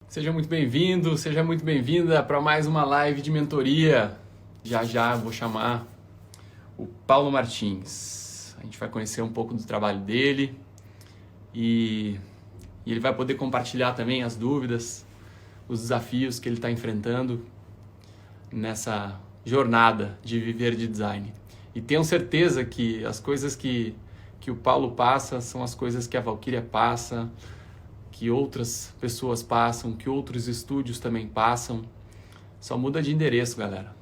Seja muito bem-vindo, seja muito bem-vinda para mais uma live de mentoria. Já já vou chamar o Paulo Martins. A gente vai conhecer um pouco do trabalho dele e, e ele vai poder compartilhar também as dúvidas, os desafios que ele está enfrentando nessa jornada de viver de design. E tenho certeza que as coisas que o Paulo passa são as coisas que a Valkyria passa, que outras pessoas passam, que outros estúdios também passam. Só muda de endereço, galera.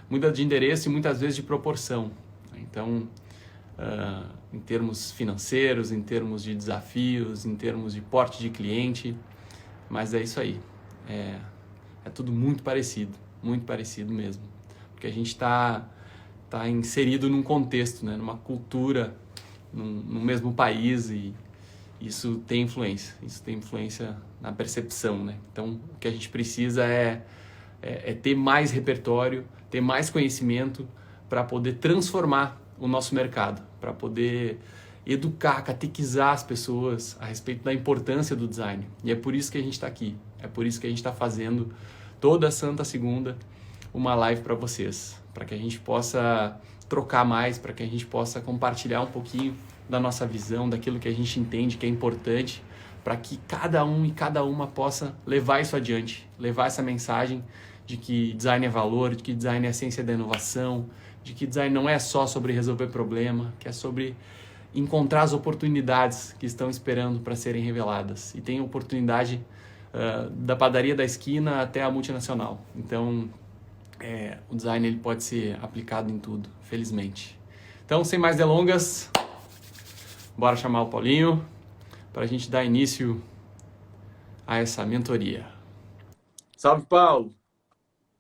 Muda de endereço e muitas vezes de proporção. Então, em termos financeiros, em termos de desafios, em termos de porte de cliente, mas é isso aí. É tudo muito parecido mesmo. Porque a gente está inserido num contexto, né? Numa cultura, no mesmo país e isso tem influência na percepção, né? Então, o que a gente precisa é ter mais repertório, ter mais conhecimento para poder transformar o nosso mercado, para poder educar, catequizar as pessoas a respeito da importância do design. E é por isso que a gente está aqui, é por isso que a gente está fazendo toda santa segunda uma live para vocês, para que a gente possa trocar mais, para que a gente possa compartilhar um pouquinho da nossa visão, daquilo que a gente entende que é importante, para que cada um e cada uma possa levar isso adiante, levar essa mensagem de que design é valor, de que design é a essência da inovação, de que design não é só sobre resolver problema, que é sobre encontrar as oportunidades que estão esperando para serem reveladas. E tem oportunidade da padaria da esquina até a multinacional. Então, o design ele pode ser aplicado em tudo, felizmente. Então, sem mais delongas, bora chamar o Paulinho para a gente dar início a essa mentoria. Salve, Paulo!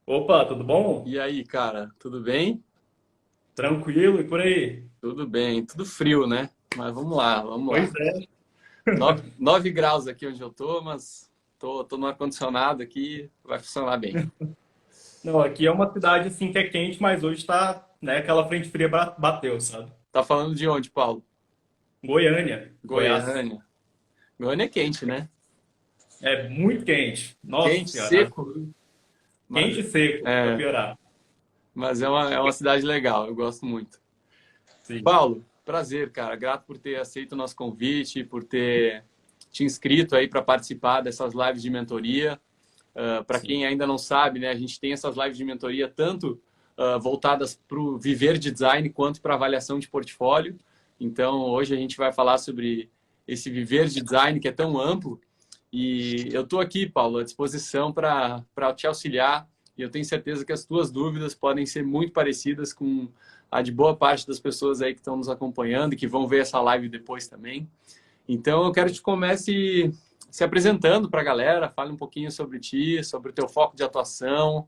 Opa, tudo bom? E aí, cara, tudo bem? Tranquilo e por aí? Tudo bem, tudo frio, né? Mas vamos lá, vamos Pois lá. é. 9 graus aqui onde eu tô, mas tô no ar-condicionado aqui, vai funcionar bem. Não, aqui é uma cidade assim que é quente, mas hoje tá, né, aquela frente fria bateu, sabe? Tá falando de onde, Paulo? Goiânia, Goiás. Goiânia. Goiânia é quente, né? É muito quente. Nossa Quente, Senhora. seco, mas, Quente e seco, pra é, piorar. mas é uma cidade legal, eu gosto muito. Sim, Paulo, prazer, cara. Grato por ter aceito o nosso convite, por ter te inscrito aí para participar dessas lives de mentoria. Para sim. quem ainda não sabe, né, a gente tem essas lives de mentoria tanto voltadas para o viver de design quanto para avaliação de portfólio. Então, hoje a gente vai falar sobre esse viver de design que é tão amplo. E eu estou aqui, Paulo, à disposição para te auxiliar. E eu tenho certeza que as tuas dúvidas podem ser muito parecidas com a de boa parte das pessoas aí que estão nos acompanhando e que vão ver essa live depois também. Então, eu quero que tu comece se apresentando para a galera, fale um pouquinho sobre ti, sobre o teu foco de atuação,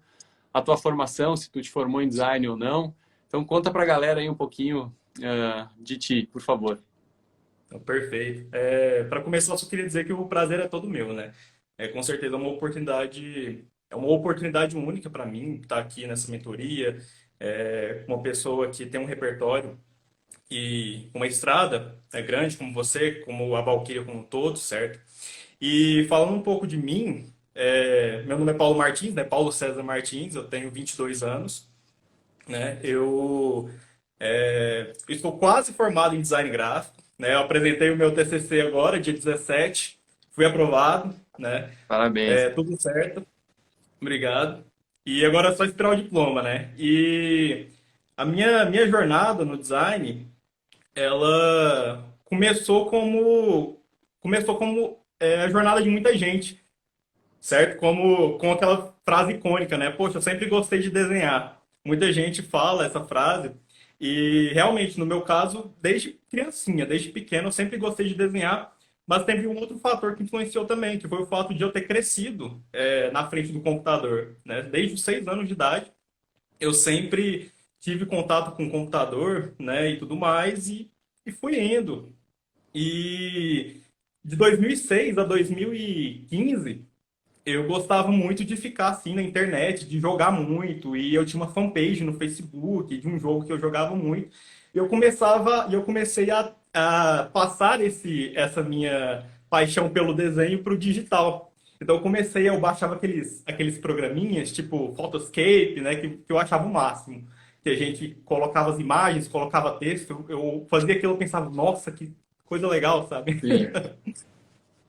a tua formação, se tu te formou em design ou não. Então, conta para a galera aí um pouquinho de ti, por favor. Então, perfeito. Para começar, eu só queria dizer que o prazer é todo meu, né? Com certeza é uma oportunidade única para mim estar aqui nessa mentoria, com uma pessoa que tem um repertório e uma estrada grande como você, como a Valkyria como um todo, certo? E falando um pouco de mim, meu nome é Paulo Martins, né? Paulo César Martins, eu tenho 22 anos, né? Eu estou quase formado em design gráfico, né? Eu apresentei o meu TCC agora, dia 17, fui aprovado, né? Parabéns. Tudo certo, obrigado. E agora é só esperar o diploma, né? E a minha jornada no design, ela começou como a jornada de muita gente, certo? Como com aquela frase icônica, né? Poxa, eu sempre gostei de desenhar. Muita gente fala essa frase e realmente, no meu caso, desde criancinha, desde pequeno, eu sempre gostei de desenhar. Mas teve um outro fator que influenciou também, que foi o fato de eu ter crescido na frente do computador, né? Desde os 6 anos de idade, eu sempre tive contato com o computador, né, e tudo mais, e fui indo. E de 2006 a 2015, eu gostava muito de ficar assim na internet, de jogar muito, e eu tinha uma fanpage no Facebook de um jogo que eu jogava muito. Eu comecei a passar essa minha paixão pelo desenho para o digital. Então eu baixava aqueles programinhas, tipo Photoscape, né, que eu achava o máximo. Que a gente colocava as imagens, colocava texto, eu fazia aquilo, eu pensava, nossa, que coisa legal, sabe? Sim.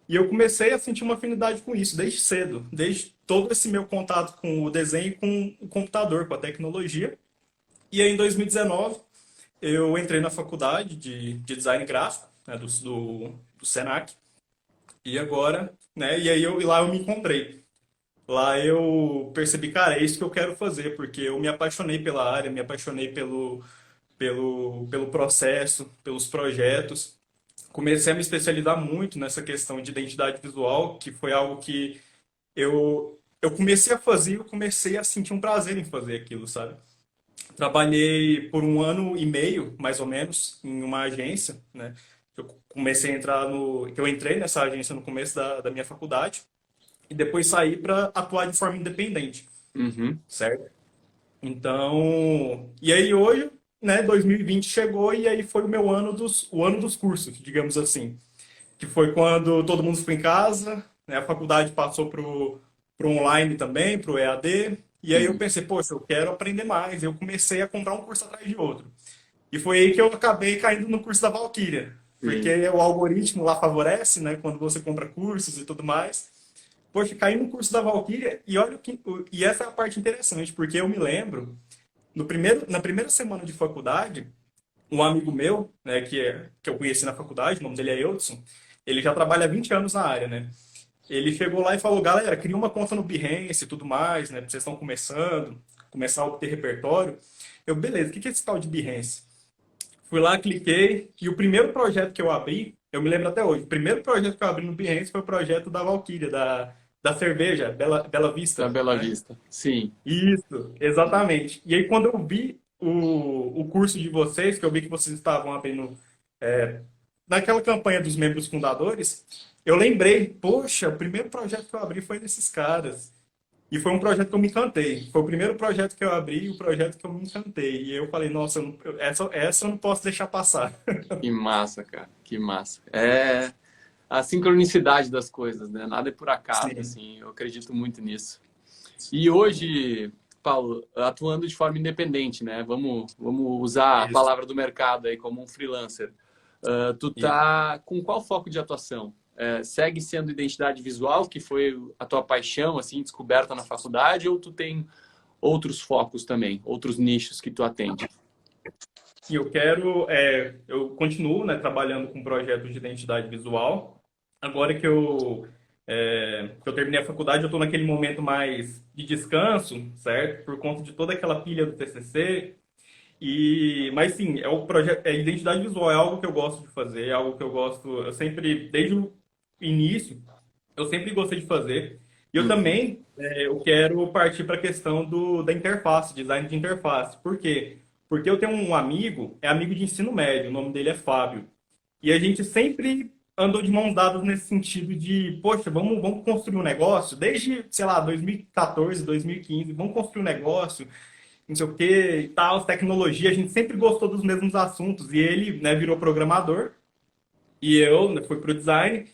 E eu comecei a sentir uma afinidade com isso desde cedo, desde todo esse meu contato com o desenho e com o computador, com a tecnologia. E aí, em 2019, eu entrei na faculdade de design gráfico, né, do Senac. E agora, né, e lá eu me encontrei. Lá eu percebi, cara, é isso que eu quero fazer, porque eu me apaixonei pela área, me apaixonei pelo processo, pelos projetos. Comecei a me especializar muito nessa questão de identidade visual, que foi algo que eu comecei a fazer, eu comecei a sentir um prazer em fazer aquilo, sabe? Trabalhei por um ano e meio, mais ou menos, em uma agência, né? Eu comecei a entrar que eu entrei nessa agência no começo da minha faculdade e depois saí para atuar de forma independente, Uhum. certo? Então, e aí hoje, né, 2020 chegou e aí foi o ano dos cursos, digamos assim, que foi quando todo mundo ficou em casa, né, a faculdade passou pro online também, pro EAD, e aí eu Sim. pensei, poxa, eu quero aprender mais, eu comecei a comprar um curso atrás de outro. E foi aí que eu acabei caindo no curso da Valkyria, porque Sim. o algoritmo lá favorece, né, quando você compra cursos e tudo mais. Poxa, caí no curso da Valkyria e olha e essa é a parte interessante, porque eu me lembro na primeira semana de faculdade, um amigo meu, né, que eu conheci na faculdade, o nome dele é Eudson, ele já trabalha há 20 anos na área, né? Ele chegou lá e falou, galera, cria uma conta no Behance e tudo mais, né? Vocês estão começando, começar a obter repertório. Eu, beleza, o que é esse tal de Behance? Fui lá, cliquei, e o primeiro projeto que eu abri, eu me lembro até hoje, o primeiro projeto que eu abri no Behance foi o projeto da Valkyria, da cerveja, Bela Da Vista, Bela né? Vista. Sim. Isso, exatamente. E aí, quando eu vi o curso de vocês, que eu vi que vocês estavam abrindo naquela campanha dos membros fundadores, eu lembrei, poxa, o primeiro projeto que eu abri foi desses caras. E foi um projeto que eu me encantei. Foi o primeiro projeto que eu abri e o projeto que eu me encantei. E eu falei, nossa, essa eu não posso deixar passar. Que massa, cara. Que massa. É a sincronicidade das coisas, né? Nada é por acaso, Sim, assim. Eu acredito muito nisso. E hoje, Paulo, atuando de forma independente, né? Vamos usar a isso, palavra do mercado aí como um freelancer. Tu isso. tá com qual foco de atuação? Segue sendo identidade visual, que foi a tua paixão, assim, descoberta na faculdade, ou tu tem outros focos também, outros nichos que tu atende? E eu continuo, né, trabalhando com projetos de identidade visual. Agora que eu terminei a faculdade, eu estou naquele momento mais de descanso, certo? Por conta de toda aquela pilha do TCC. Mas sim, identidade visual é algo que eu gosto de fazer, é algo que eu gosto, eu sempre, desde o início, eu sempre gostei de fazer. E eu Uhum. também eu quero partir para a questão da interface, design de interface. Por quê? Porque eu tenho um amigo, é amigo de ensino médio, o nome dele é Fábio. E a gente sempre andou de mãos dadas nesse sentido de, poxa, vamos construir um negócio, desde, sei lá, 2014, 2015, vamos construir um negócio, não sei o que e tal, tecnologia, a gente sempre gostou dos mesmos assuntos. E ele, né, virou programador, e eu, né, fui pro design,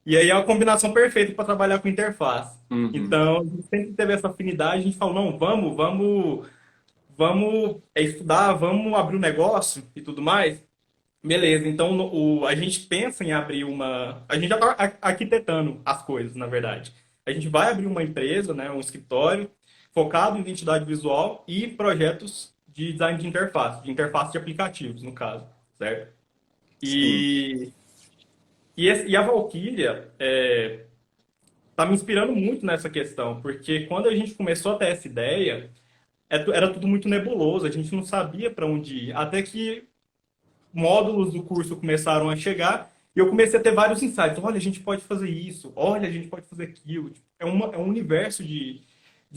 e aí é uma combinação perfeita para trabalhar com interface. Uhum. Então, a gente sempre teve essa afinidade, a gente falou, não, vamos estudar, vamos abrir um negócio e tudo mais. Beleza, então a gente pensa em abrir uma. A gente já está arquitetando as coisas, na verdade. A gente vai abrir uma empresa, né, um escritório, focado em identidade visual e projetos de design de interface de aplicativos, no caso, certo? Sim. E, e a Valkyria tá me inspirando muito nessa questão, porque quando a gente começou a ter essa ideia, era tudo muito nebuloso, a gente não sabia para onde ir. Até que módulos do curso começaram a chegar e eu comecei a ter vários insights. Olha, a gente pode fazer isso, olha, a gente pode fazer aquilo. Tipo, é um universo de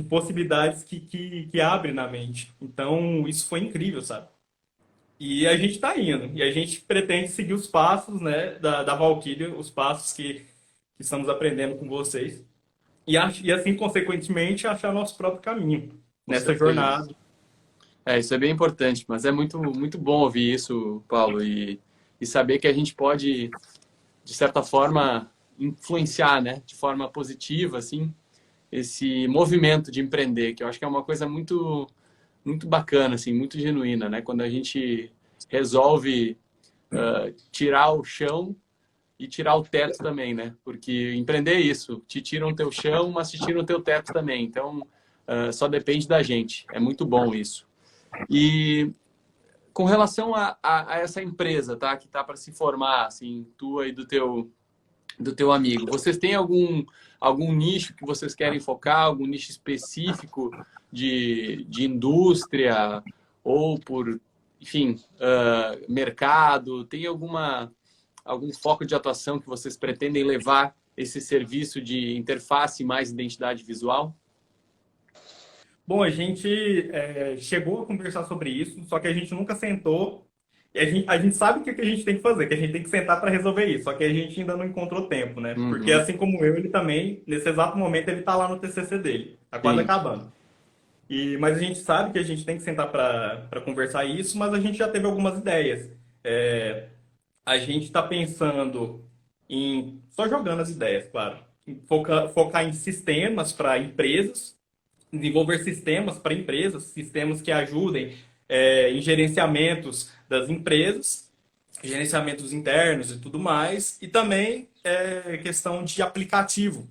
possibilidades que abre na mente. Então, isso foi incrível, sabe? E a gente está indo. E a gente pretende seguir os passos, né, da Valkyria, os passos que estamos aprendendo com vocês. E assim, consequentemente, achar nosso próprio caminho Com nessa certeza. jornada. Isso é bem importante, mas é muito bom ouvir isso, Paulo, e saber que a gente pode, de certa forma, influenciar, né, de forma positiva, assim, esse movimento de empreender, que eu acho que é uma coisa muito, muito bacana, assim, muito genuína, né? Quando a gente resolve tirar o chão e tirar o teto também, né? Porque empreender é isso, te tiram o teu chão, mas te tiram o teu teto também. Então, só depende da gente. É muito bom isso. E com relação a essa empresa, tá? Que tá para se formar, assim, tua e do teu amigo. Vocês têm algum nicho que vocês querem focar, algum nicho específico de indústria ou por, enfim, mercado? Tem algum foco de atuação que vocês pretendem levar esse serviço de interface mais identidade visual? Bom, a gente chegou a conversar sobre isso, só que a gente nunca sentou. E a gente sabe o que a gente tem que fazer, que a gente tem que sentar para resolver isso, só que a gente ainda não encontrou tempo, né? Porque Uhum. assim como eu, ele também, nesse exato momento, ele está lá no TCC dele, tá quase Sim, acabando. Mas a gente sabe que a gente tem que sentar para conversar isso, mas a gente já teve algumas ideias. É, a gente está pensando em, só jogando as ideias, claro, em focar em sistemas para empresas, desenvolver sistemas para empresas, sistemas que ajudem em gerenciamentos das empresas, gerenciamentos internos e tudo mais, e também questão de aplicativos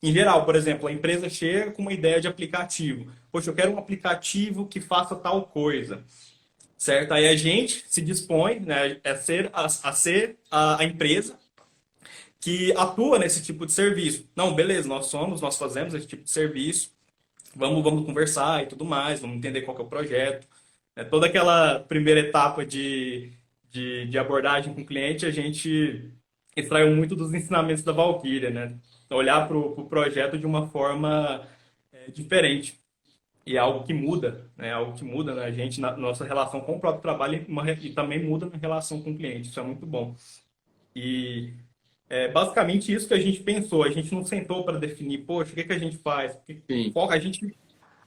em geral. Por exemplo, a empresa chega com uma ideia de aplicativo. Poxa, eu quero um aplicativo que faça tal coisa, certo? Aí a gente se dispõe, né, a ser a empresa que atua nesse tipo de serviço. Não, beleza, nós fazemos esse tipo de serviço, vamos conversar e tudo mais, vamos entender qual que é o projeto. Toda aquela primeira etapa de abordagem com o cliente, a gente extraiu muito dos ensinamentos da Valkyria, né? Olhar para o projeto de uma forma diferente. E é algo que muda, né? Algo que muda na gente, na nossa relação com o próprio trabalho e também muda na relação com o cliente. Isso é muito bom. E é basicamente isso que a gente pensou. A gente não sentou para definir, poxa, o que que a gente faz? sim.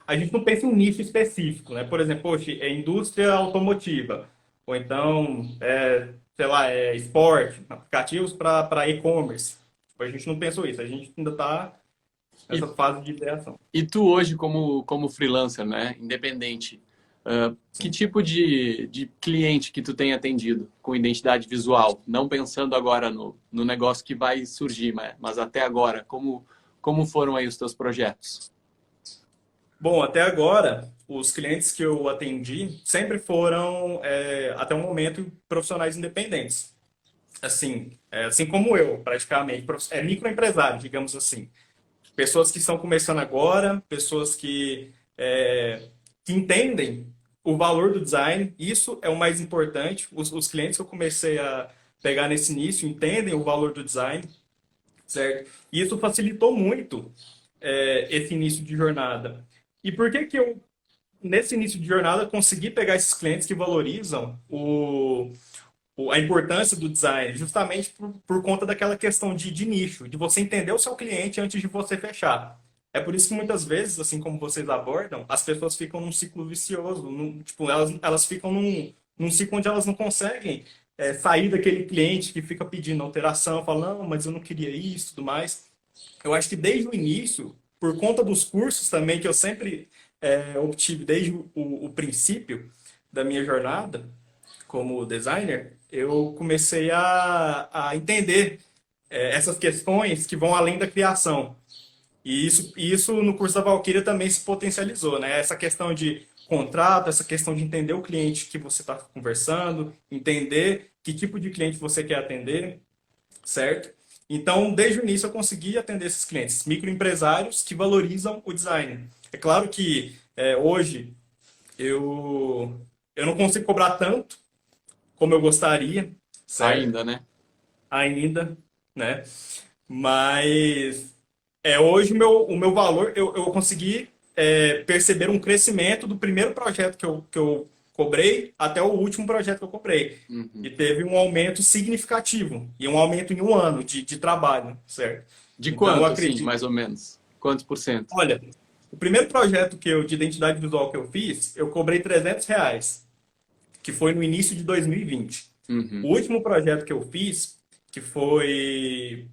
A gente não pensa em um nicho específico, né? Por exemplo, poxa, é indústria automotiva, ou então, sei lá, esporte, aplicativos para e-commerce. Tipo, a gente não pensou isso, a gente ainda está E, nessa fase de ideação. e tu hoje, como freelancer, né, independente, que Sim. tipo de cliente que tu tem atendido com identidade visual? Não pensando agora no negócio que vai surgir, mas até agora, como foram aí os teus projetos? Bom, até agora, os clientes que eu atendi sempre foram, até o momento, profissionais independentes. Assim, assim como eu, praticamente, microempresários, digamos assim. Pessoas que estão começando agora, pessoas que entendem o valor do design, isso é o mais importante. Os clientes que eu comecei a pegar nesse início entendem o valor do design, certo? E isso facilitou muito esse início de jornada. E por que que eu, nesse início de jornada, consegui pegar esses clientes que valorizam a importância do design, justamente por conta daquela questão de nicho, de você entender o seu cliente antes de você fechar. É por isso que muitas vezes, assim como vocês abordam, as pessoas ficam num ciclo vicioso, tipo, elas ficam num ciclo onde elas não conseguem sair daquele cliente que fica pedindo alteração, falando, não, mas eu não queria isso e tudo mais. Eu acho que desde o início, por conta dos cursos também que eu sempre obtive desde o princípio da minha jornada, como designer, eu comecei a entender essas questões que vão além da criação. E isso no curso da Valkyria também se potencializou, né? Essa questão de contrato, essa questão de entender o cliente que você está conversando, entender que tipo de cliente você quer atender, certo? Então, desde o início eu consegui atender esses clientes, microempresários que valorizam o design. É claro que hoje eu não consigo cobrar tanto como eu gostaria, certo? Ainda, né? Ainda, né? Mas hoje o meu valor, eu consegui perceber um crescimento do primeiro projeto que eu cobrei até o último projeto que eu cobrei. Uhum. E teve um aumento significativo, e um aumento em um ano de trabalho, certo? De Então eu quanto, assim, acredito. mais ou menos? Quantos por cento? Olha, o primeiro projeto de identidade visual que eu fiz, eu cobrei R$ 300, que foi no início de 2020. O Uhum. último projeto que eu fiz, que foi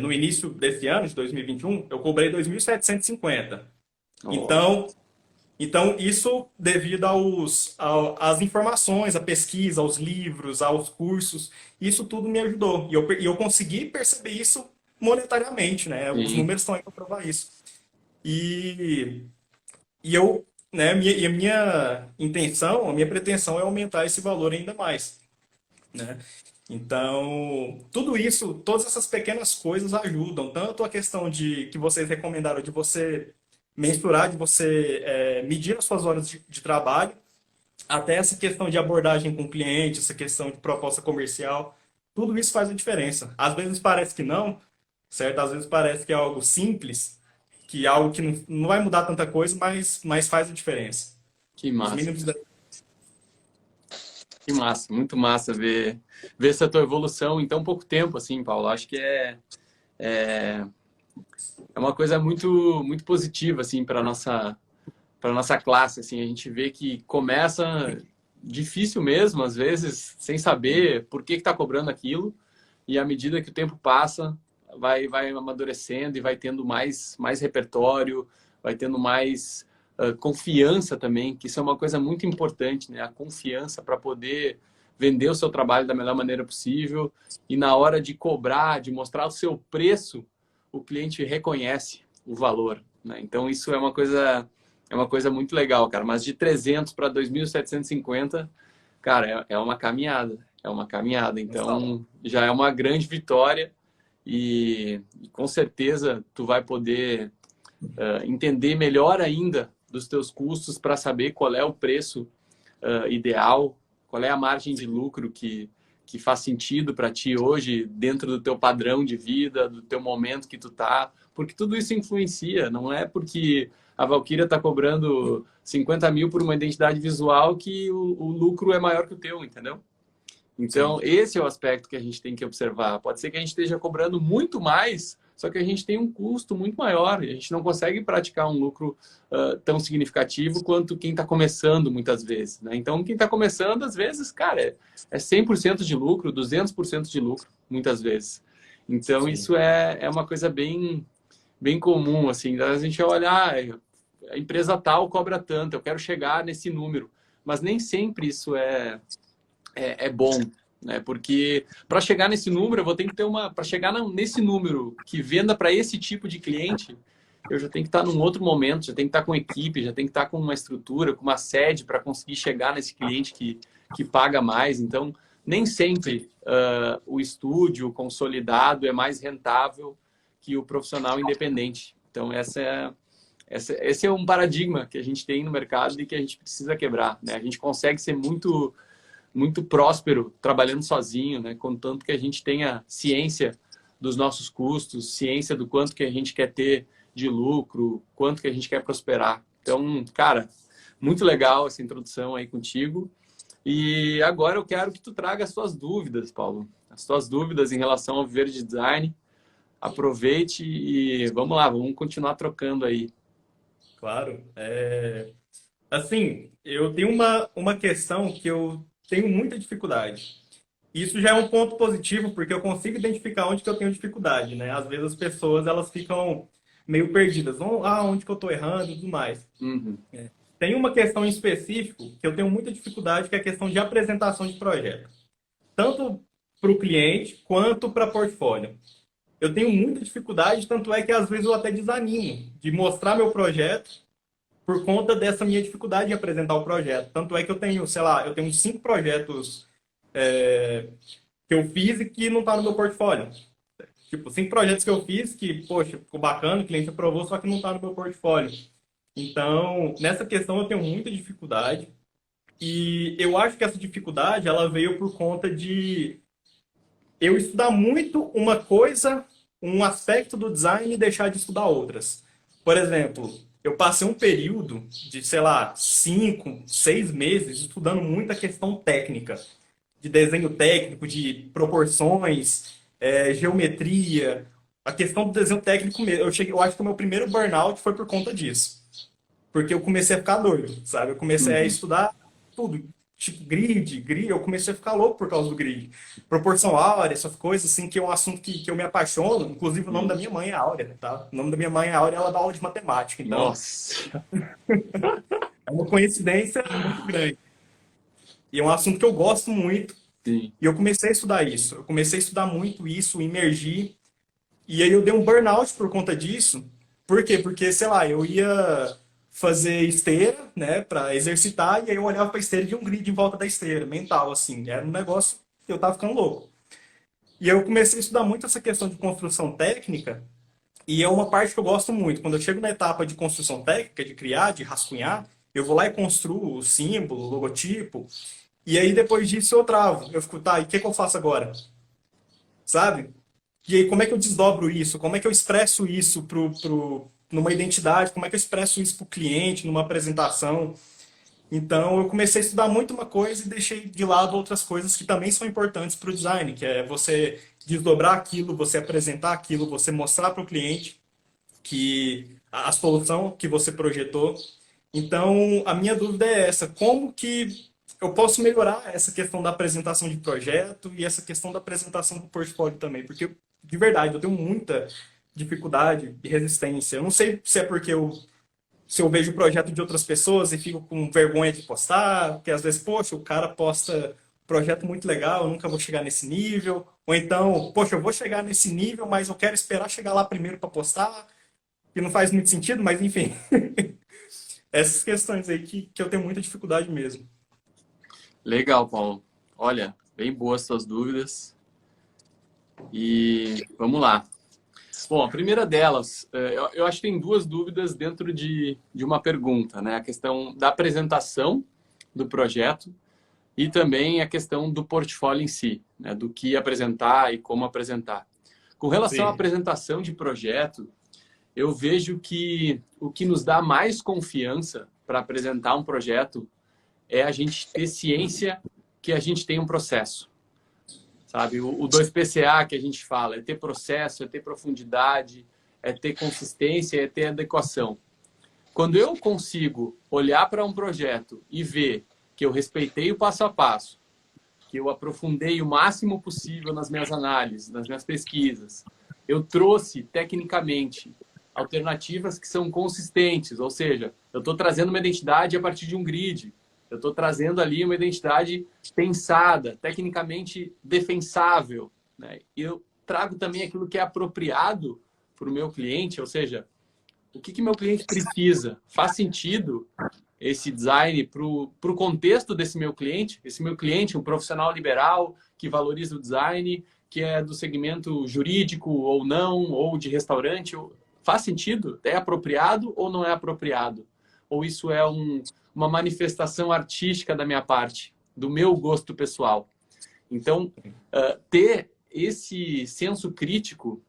no início desse ano, de 2021, eu cobrei 2.750. Ó, Então, isso devido às informações, à pesquisa, aos livros, aos cursos, isso tudo me ajudou. E eu consegui perceber isso monetariamente, né? Os sim, números estão aí para provar isso. E, e eu, né, a minha intenção, a minha pretensão é aumentar esse valor ainda mais, né? Então, tudo isso, todas essas pequenas coisas ajudam, tanto a questão de que vocês recomendaram de você mensurar, de você medir as suas horas de trabalho, até essa questão de abordagem com o cliente, essa questão de proposta comercial, tudo isso faz a diferença. Às vezes parece que não, certo? Às vezes parece que é algo simples, que é algo que não vai mudar tanta coisa, mas faz a diferença. que Os massa. mínimos Que massa, muito massa ver essa tua evolução em tão pouco tempo, assim, Paulo. Acho que é, é uma coisa muito positiva, assim, para nossa classe, assim. A gente vê que começa difícil mesmo, às vezes, sem saber por que está cobrando aquilo, e à medida que o tempo passa, vai amadurecendo e vai tendo mais repertório, vai tendo mais confiança também, que isso é uma coisa muito importante, né? A confiança para poder vender o seu trabalho da melhor maneira possível e na hora de cobrar, de mostrar o seu preço, o cliente reconhece o valor, né? Então isso é uma coisa muito legal, cara. Mas de 300 para 2.750, cara, é uma caminhada. É uma caminhada. Então já é uma grande vitória e com certeza tu vai poder entender melhor ainda dos teus custos para saber qual é o preço ideal, qual é a margem de lucro que faz sentido para ti hoje, dentro do teu padrão de vida, do teu momento que tu tá, porque tudo isso influencia, não é porque a Valkyria está cobrando 50 mil por uma identidade visual que o lucro é maior que o teu, entendeu? Então, Sim, esse é o aspecto que a gente tem que observar. Pode ser que a gente esteja cobrando muito mais, só que a gente tem um custo muito maior e a gente não consegue praticar um lucro tão significativo quanto quem está começando muitas vezes, né? Então, quem está começando, às vezes, cara, é 100% de lucro, 200% de lucro, muitas vezes. Então, sim. isso é uma coisa bem comum, assim. A gente olha, a empresa tal cobra tanto, eu quero chegar nesse número. Mas nem sempre isso é bom, né? Porque para chegar nesse número, eu vou ter que ter para chegar nesse número que venda para esse tipo de cliente, eu já tenho que estar num outro momento, já tenho que estar com equipe, já tenho que estar com uma estrutura, com uma sede para conseguir chegar nesse cliente que paga mais. Então, nem sempre o estúdio consolidado é mais rentável que o profissional independente. Então, esse é um paradigma que a gente tem no mercado e que a gente precisa quebrar, né? A gente consegue ser muito próspero trabalhando sozinho, né? Contanto que a gente tenha ciência dos nossos custos, ciência do quanto que a gente quer ter de lucro, quanto que a gente quer prosperar. Então, cara, muito legal essa introdução aí contigo. E agora eu quero que tu traga as suas dúvidas, Paulo. As tuas dúvidas em relação ao viver de design. Aproveite e vamos lá, vamos continuar trocando aí. Claro. Assim, eu tenho uma questão que eu tenho muita dificuldade. Isso já é um ponto positivo, porque eu consigo identificar onde que eu tenho dificuldade, né? Às vezes as pessoas, elas ficam meio perdidas. Onde que eu estou errando e tudo mais. Uhum. Tem uma questão em específico que eu tenho muita dificuldade, que é a questão de apresentação de projeto. Tanto para o cliente, quanto para portfólio. Eu tenho muita dificuldade, tanto é que às vezes eu até desanimo de mostrar meu projeto por conta dessa minha dificuldade em apresentar o projeto. Tanto é que eu tenho, sei lá, eu tenho 5 projetos que eu fiz e que não está no meu portfólio. Tipo, 5 projetos que eu fiz que, poxa, ficou bacana, o cliente aprovou, só que não está no meu portfólio. Então, nessa questão eu tenho muita dificuldade. E eu acho que essa dificuldade, ela veio por conta de eu estudar muito uma coisa, um aspecto do design e deixar de estudar outras. Por exemplo, eu passei um período de, sei lá, 5, 6 meses estudando muita questão técnica, de desenho técnico, de proporções, geometria, a questão do desenho técnico mesmo. Eu acho que o meu primeiro burnout foi por conta disso. Porque eu comecei a ficar doido, sabe? Eu comecei a Uhum. estudar tudo. tipo, grid, eu comecei a ficar louco por causa do grid. Proporção áurea, essas coisas, assim, que é um assunto que eu me apaixono. Inclusive, o nome da Sim. minha mãe é Áurea, tá? O nome da minha mãe é Áurea, ela dá aula de matemática. Então, Nossa. é uma coincidência muito grande. E é um assunto que eu gosto muito. Sim. E eu comecei a estudar isso. Eu comecei a estudar muito isso, imergir. E aí eu dei um burnout por conta disso. Por quê? Porque, sei lá, eu ia fazer esteira, né, pra exercitar, e aí eu olhava pra esteira e via um grid em volta da esteira, mental, assim. Era um negócio que eu tava ficando louco. E aí eu comecei a estudar muito essa questão de construção técnica, e é uma parte que eu gosto muito. Quando eu chego na etapa de construção técnica, de criar, de rascunhar, eu vou lá e construo o símbolo, o logotipo, e aí depois disso eu travo. Eu fico, tá, e o que que eu faço agora? Sabe? E aí, como é que eu desdobro isso? Como é que eu expresso isso numa identidade? Como é que eu expresso isso para o cliente, numa apresentação? Então, eu comecei a estudar muito uma coisa e deixei de lado outras coisas que também são importantes para o design, que é você desdobrar aquilo, você apresentar aquilo, você mostrar para o cliente que a solução que você projetou. Então, a minha dúvida é essa: como que eu posso melhorar essa questão da apresentação de projeto e essa questão da apresentação do portfólio também? Porque, de verdade, eu tenho muita dificuldade e resistência. Eu não sei se é porque se eu vejo o projeto de outras pessoas e fico com vergonha de postar, porque às vezes, poxa, o cara posta um projeto muito legal, eu nunca vou chegar nesse nível. Ou então, poxa, eu vou chegar nesse nível, mas eu quero esperar chegar lá primeiro para postar, que não faz muito sentido, mas enfim. Essas questões aí que eu tenho muita dificuldade mesmo. Legal, Paulo. Olha, bem boas suas dúvidas. E vamos lá. Bom, a primeira delas, eu acho que tem duas dúvidas dentro de uma pergunta, né? A questão da apresentação do projeto e também a questão do portfólio em si, né? Do que apresentar e como apresentar. Com relação à Sim, apresentação de projeto, eu vejo que o que nos dá mais confiança para apresentar um projeto é a gente ter ciência que a gente tem um processo. Sabe? O 2PCA que a gente fala é ter processo, é ter profundidade, é ter consistência, é ter adequação. Quando eu consigo olhar para um projeto e ver que eu respeitei o passo a passo, que eu aprofundei o máximo possível nas minhas análises, nas minhas pesquisas, eu trouxe tecnicamente alternativas que são consistentes, ou seja, eu estou trazendo uma identidade a partir de um grid, eu estou trazendo ali uma identidade pensada, tecnicamente defensável, né? E eu trago também aquilo que é apropriado para o meu cliente, ou seja, o que meu cliente precisa? Faz sentido esse design para o contexto desse meu cliente? Esse meu cliente, um profissional liberal que valoriza o design, que é do segmento jurídico ou não, ou de restaurante, faz sentido? É apropriado ou não é apropriado? Ou isso é uma manifestação artística da minha parte, do meu gosto pessoal? Então, ter esse senso crítico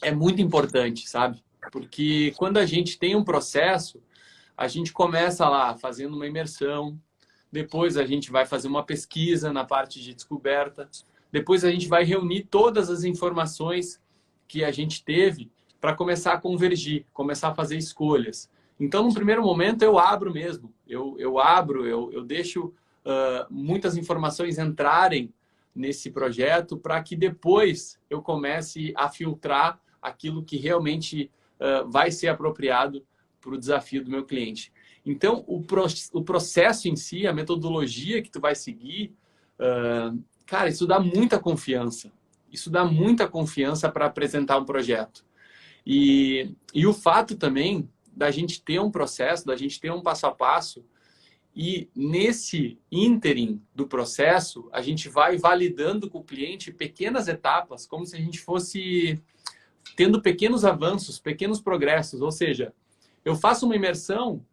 é muito importante, sabe? Porque quando a gente tem um processo, a gente começa lá fazendo uma imersão, depois a gente vai fazer uma pesquisa na parte de descoberta, depois a gente vai reunir todas as informações que a gente teve para começar a convergir, começar a fazer escolhas. Então, no primeiro momento, eu abro mesmo, eu deixo muitas informações entrarem nesse projeto para que depois eu comece a filtrar aquilo que realmente vai ser apropriado para o desafio do meu cliente. Então, o processo em si, a metodologia que tu vai seguir, cara, isso dá muita confiança. Isso dá muita confiança para apresentar um projeto. E o fato também da gente ter um processo, da gente ter um passo a passo, e nesse ínterim do processo, a gente vai validando com o cliente pequenas etapas, como se a gente fosse tendo pequenos avanços, pequenos progressos. Ou seja, eu faço uma imersão,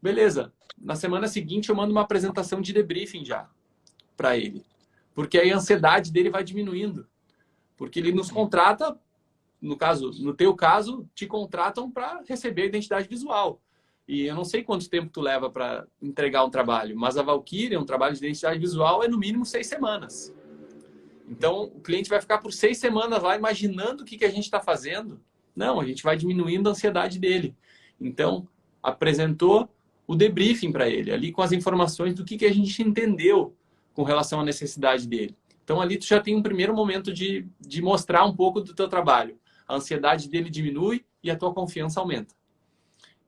beleza. Na semana seguinte eu mando uma apresentação de debriefing já para ele. Porque aí a ansiedade dele vai diminuindo. Porque ele nos contrata, no teu caso, te contratam para receber a identidade visual. E eu não sei quanto tempo tu leva para entregar um trabalho, mas a Valkyrie, um trabalho de identidade visual, é no mínimo 6 semanas. Então, o cliente vai ficar por 6 semanas lá imaginando o que a gente está fazendo. Não, a gente vai diminuindo a ansiedade dele. Então, apresentou, o debriefing para ele, ali com as informações do que a gente entendeu com relação à necessidade dele. Então, ali tu já tem um primeiro momento de mostrar um pouco do teu trabalho. A ansiedade dele diminui e a tua confiança aumenta.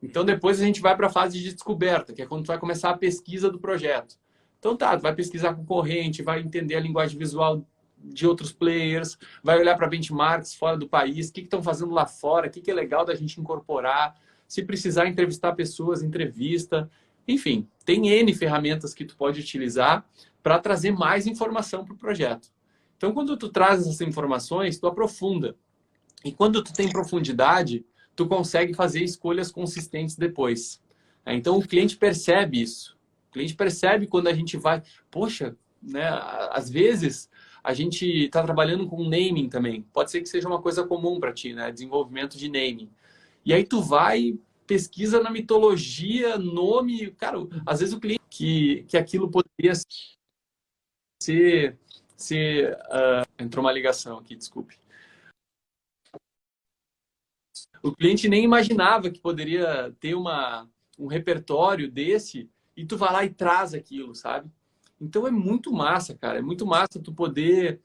Então, depois a gente vai para a fase de descoberta, que é quando tu vai começar a pesquisa do projeto. Então, tá, tu vai pesquisar concorrente, vai entender a linguagem visual de outros players, vai olhar para benchmarks fora do país, o que estão fazendo lá fora, o que é legal da gente incorporar. Se precisar entrevistar pessoas, entrevista. Enfim, tem N ferramentas que tu pode utilizar para trazer mais informação para o projeto. Então, quando tu traz essas informações, tu aprofunda. E quando tu tem profundidade, tu consegue fazer escolhas consistentes depois. Então, o cliente percebe isso. O cliente percebe quando a gente vai... Poxa, né? Às vezes, a gente está trabalhando com naming também. Pode ser que seja uma coisa comum para ti, né? Desenvolvimento de naming. E aí tu vai, pesquisa na mitologia, nome... Cara, às vezes o cliente... Que aquilo poderia ser... Entrou uma ligação aqui, desculpe. O cliente nem imaginava que poderia ter um repertório desse e tu vai lá e traz aquilo, sabe? Então é muito massa, cara. É muito massa tu poder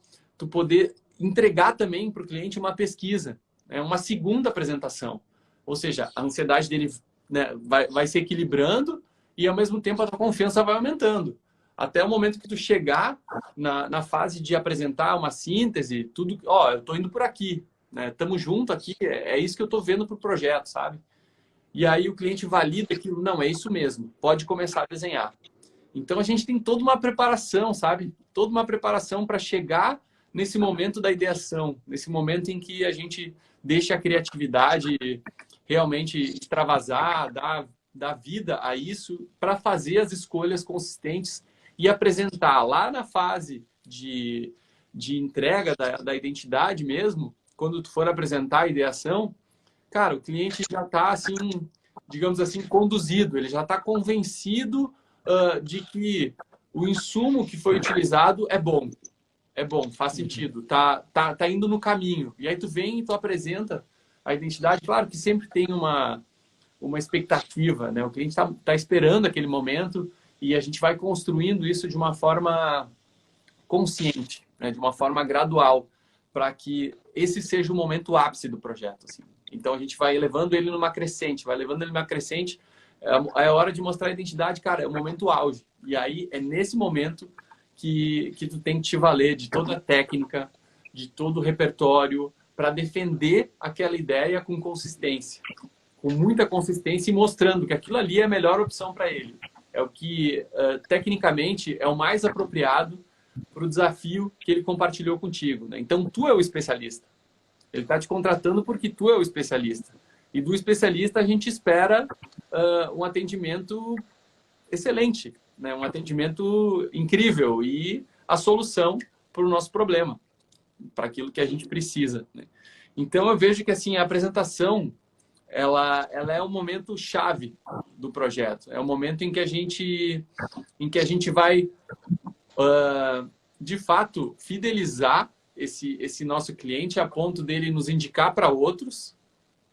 entregar também para o cliente uma pesquisa, né? Uma segunda apresentação. Ou seja, a ansiedade dele, né, vai se equilibrando e ao mesmo tempo a tua confiança vai aumentando. Até o momento que tu chegar na fase de apresentar uma síntese, tudo, ó, eu tô indo por aqui, né? Tamo junto aqui, é isso que eu tô vendo pro projeto, sabe? E aí o cliente valida aquilo, não, é isso mesmo, pode começar a desenhar. Então a gente tem toda uma preparação, sabe? Toda uma preparação para chegar nesse momento da ideação, nesse momento em que a gente deixa a criatividade realmente extravasar, dar vida a isso, para fazer as escolhas consistentes e apresentar lá na fase de entrega da identidade mesmo, quando tu for apresentar a ideação, cara, o cliente já está assim, digamos assim, conduzido, ele já está convencido de que o insumo que foi utilizado é bom, faz sentido, tá indo no caminho. E aí tu vem e tu apresenta a identidade, claro que sempre tem uma expectativa, né? O cliente tá esperando aquele momento e a gente vai construindo isso de uma forma consciente, né? De uma forma gradual, para que esse seja o momento ápice do projeto, assim. Então a gente vai levando ele numa crescente, é hora de mostrar a identidade, cara, é o momento auge. E aí é nesse momento que tu tem que te valer de toda a técnica, de todo o repertório, para defender aquela ideia com consistência. Com muita consistência e mostrando que aquilo ali é a melhor opção para ele. É o que, tecnicamente, é o mais apropriado para o desafio que ele compartilhou contigo, né? Então, tu é o especialista. Ele está te contratando porque tu é o especialista. E do especialista a gente espera um atendimento excelente, né? Um atendimento incrível e a solução para o nosso problema, para aquilo que a gente precisa, né? Então, eu vejo que assim, a apresentação ela é o momento chave do projeto. É o momento em que a gente vai, de fato, fidelizar esse nosso cliente a ponto dele nos indicar para outros,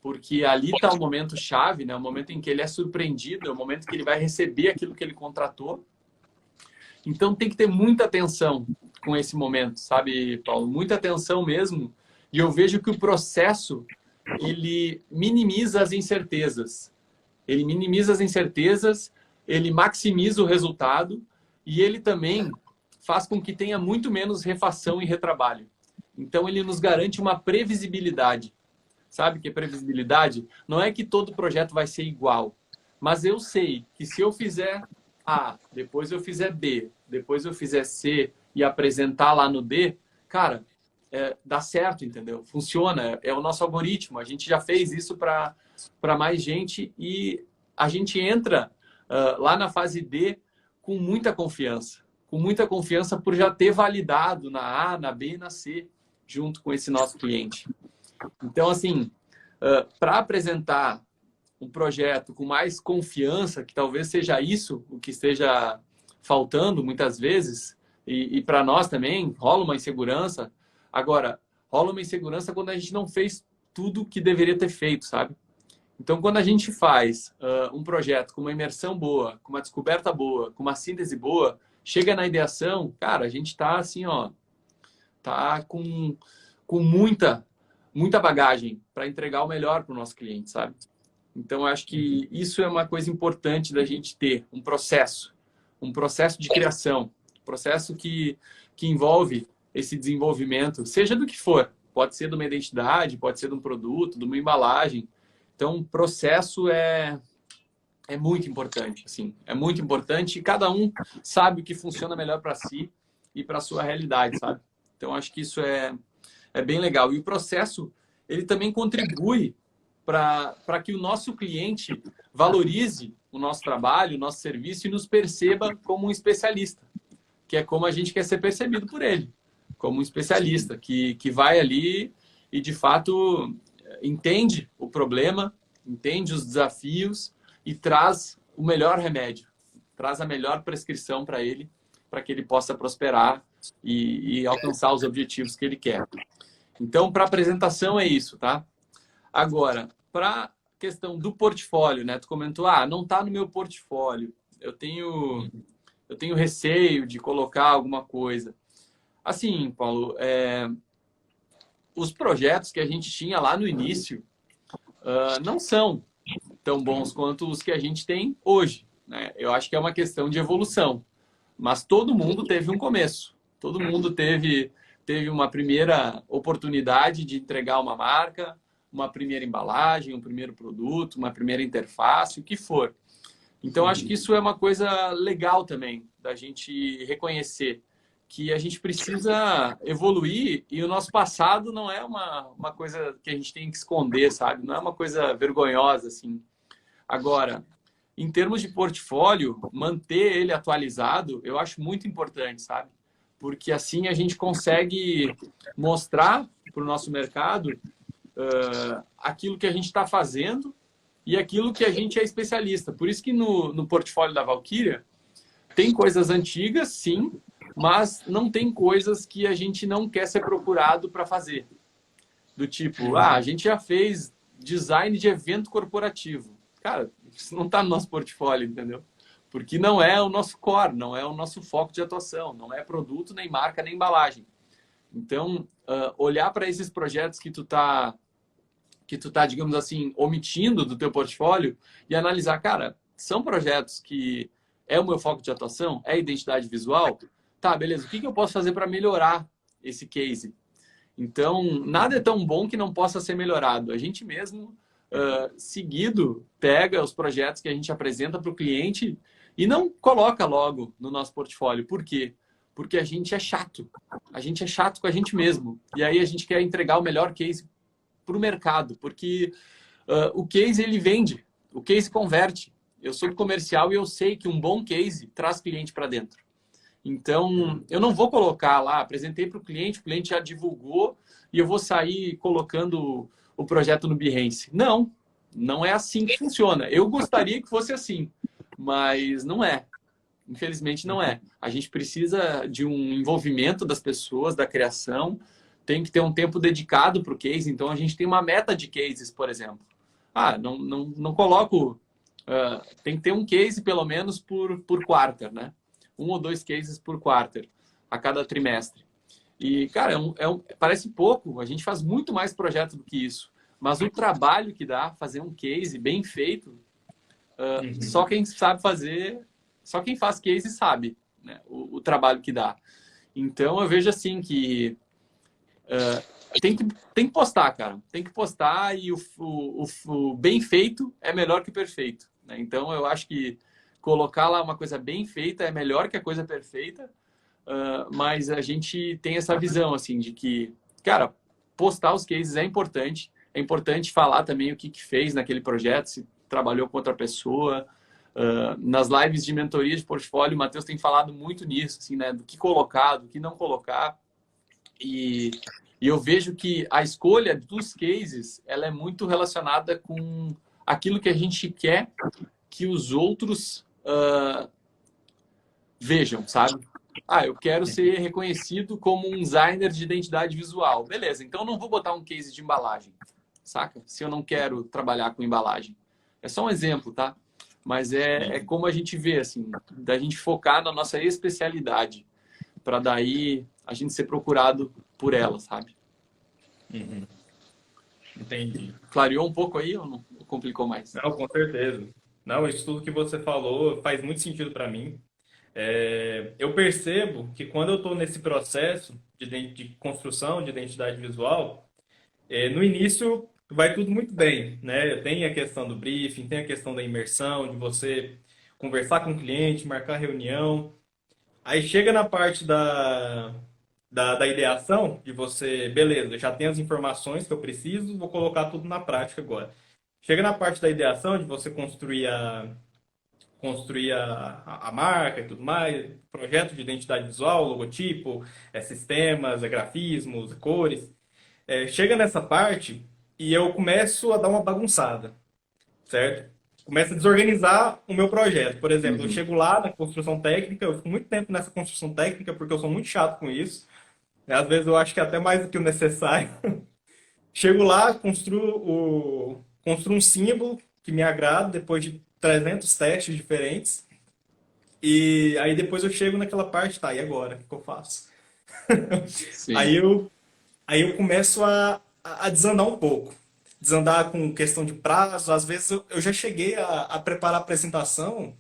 porque ali está o momento chave, né? O momento em que ele é surpreendido, é o momento que ele vai receber aquilo que ele contratou. Então, tem que ter muita atenção com esse momento, sabe, Paulo? Muita atenção mesmo. E eu vejo que o processo ele minimiza as incertezas. Ele minimiza as incertezas, ele maximiza o resultado e ele também faz com que tenha muito menos refação e retrabalho. Então, ele nos garante uma previsibilidade. Sabe o que é previsibilidade? Não é que todo projeto vai ser igual, mas eu sei que se eu fizer A, depois eu fizer B, depois eu fizer C e apresentar lá no D, cara, dá certo, entendeu? Funciona, é o nosso algoritmo. A gente já fez isso para mais gente e a gente entra lá na fase D com muita confiança por já ter validado na A, na B e na C junto com esse nosso cliente. Então, assim, para apresentar um projeto com mais confiança, que talvez seja isso o que esteja faltando muitas vezes, e para nós também rola uma insegurança. Agora, rola uma insegurança quando a gente não fez tudo que deveria ter feito, sabe? Então, quando a gente faz um projeto com uma imersão boa, com uma descoberta boa, com uma síntese boa, chega na ideação, cara, a gente está assim, ó, tá com muita bagagem para entregar o melhor para o nosso cliente, sabe? Então, eu acho que isso é uma coisa importante da gente ter, um processo de criação, um processo que envolve esse desenvolvimento, seja do que for. Pode ser de uma identidade, pode ser de um produto, de uma embalagem. Então, o processo é muito importante, assim, é muito importante e cada um sabe o que funciona melhor para si e para a sua realidade, sabe? Então, acho que isso é bem legal. E o processo, ele também contribui para que o nosso cliente valorize o nosso trabalho, o nosso serviço e nos perceba como um especialista, que é como a gente quer ser percebido por ele, como um especialista que vai ali e, de fato, entende o problema, entende os desafios e traz o melhor remédio, traz a melhor prescrição para ele, para que ele possa prosperar e alcançar os objetivos que ele quer. Então, para apresentação é isso, tá? Agora, para a questão do portfólio, né? Tu comentou, não está no meu portfólio. Eu tenho receio de colocar alguma coisa. Assim, Paulo, os projetos que a gente tinha lá no início não são tão bons quanto os que a gente tem hoje, né? Eu acho que é uma questão de evolução. Mas todo mundo teve um começo. Todo mundo teve uma primeira oportunidade de entregar uma marca, uma primeira embalagem, um primeiro produto, uma primeira interface, o que for. Então, acho que isso é uma coisa legal também, da gente reconhecer que a gente precisa evoluir e o nosso passado não é uma coisa que a gente tem que esconder, sabe? Não é uma coisa vergonhosa, assim. Agora, em termos de portfólio, manter ele atualizado, eu acho muito importante, sabe? Porque assim a gente consegue mostrar para o nosso mercado aquilo que a gente está fazendo e aquilo que a gente é especialista. Por isso que no portfólio da Valkyria tem coisas antigas, sim, mas não tem coisas que a gente não quer ser procurado para fazer. Do tipo, a gente já fez design de evento corporativo. Cara, isso não está no nosso portfólio, entendeu? Porque não é o nosso core, não é o nosso foco de atuação, não é produto, nem marca, nem embalagem. Então, olhar para esses projetos que tu tá, digamos assim, omitindo do teu portfólio e analisar, cara, são projetos que é o meu foco de atuação, é identidade visual? Tá, beleza, o que eu posso fazer para melhorar esse case? Então, nada é tão bom que não possa ser melhorado. A gente mesmo, seguido, pega os projetos que a gente apresenta para o cliente e não coloca logo no nosso portfólio. Por quê? Porque a gente é chato. A gente é chato com a gente mesmo. E aí a gente quer entregar o melhor case para o mercado. Porque o case, ele vende. O case converte. Eu sou do comercial e eu sei que um bom case traz cliente para dentro. Então, eu não vou colocar lá, apresentei para o cliente já divulgou e eu vou sair colocando o projeto no Behance. Não, não é assim que funciona. Eu gostaria que fosse assim, mas não é. Infelizmente não é. A gente precisa de um envolvimento das pessoas, da criação, tem que ter um tempo dedicado para o case, então a gente tem uma meta de cases, por exemplo. Não coloco... tem que ter um case pelo menos por quarter, né? 1 ou 2 cases por quarter, a cada trimestre. E, cara, parece pouco, a gente faz muito mais projeto do que isso. Mas o trabalho que dá fazer um case bem feito, só quem sabe fazer, só quem faz case sabe, né, o trabalho que dá. Então, eu vejo assim que tem que postar, cara. Tem que postar e o bem feito é melhor que o perfeito, né? Então, eu acho que colocar lá uma coisa bem feita é melhor que a coisa perfeita, mas a gente tem essa visão, assim, de que, cara, postar os cases é importante falar também o que fez naquele projeto, se trabalhou com outra pessoa. Nas lives de mentoria de portfólio, o Matheus tem falado muito nisso, assim, né, do que colocar, do que não colocar, e eu vejo que a escolha dos cases, ela é muito relacionada com aquilo que a gente quer que os outros vejam, sabe? Eu quero ser reconhecido como um designer de identidade visual. Beleza, então não vou botar um case de embalagem. saca? Se eu não quero trabalhar com embalagem. É só um exemplo, tá? Mas é como a gente vê, assim, da gente focar na nossa especialidade, para daí a gente ser procurado por ela, sabe? Uhum. Entendi. Clareou um pouco aí ou não? Ou complicou mais? Não, com certeza. Não, isso tudo que você falou faz muito sentido para mim. Eu percebo que quando eu estou nesse processo de construção de identidade visual, no início vai tudo muito bem, né? Tem a questão do briefing, tem a questão da imersão, de você conversar com o cliente, marcar reunião. Aí chega na parte da ideação, de você, beleza, já tenho as informações que eu preciso, vou colocar tudo na prática agora. Chega na parte da ideação, de você construir a marca e tudo mais, projeto de identidade visual, logotipo, sistemas, grafismos, cores. Chega nessa parte e eu começo a dar uma bagunçada, certo? Começo a desorganizar o meu projeto. Por exemplo, eu Uhum. chego lá na construção técnica, eu fico muito tempo nessa construção técnica porque eu sou muito chato com isso. Às vezes eu acho que é até mais do que o necessário. Chego lá, construo um símbolo que me agrada depois de 300 testes diferentes. E aí depois eu chego naquela parte, tá, e agora? O que eu faço? Sim. Aí eu, aí eu começo a desandar um pouco. Desandar com questão de prazo. Às vezes eu já cheguei a preparar a apresentação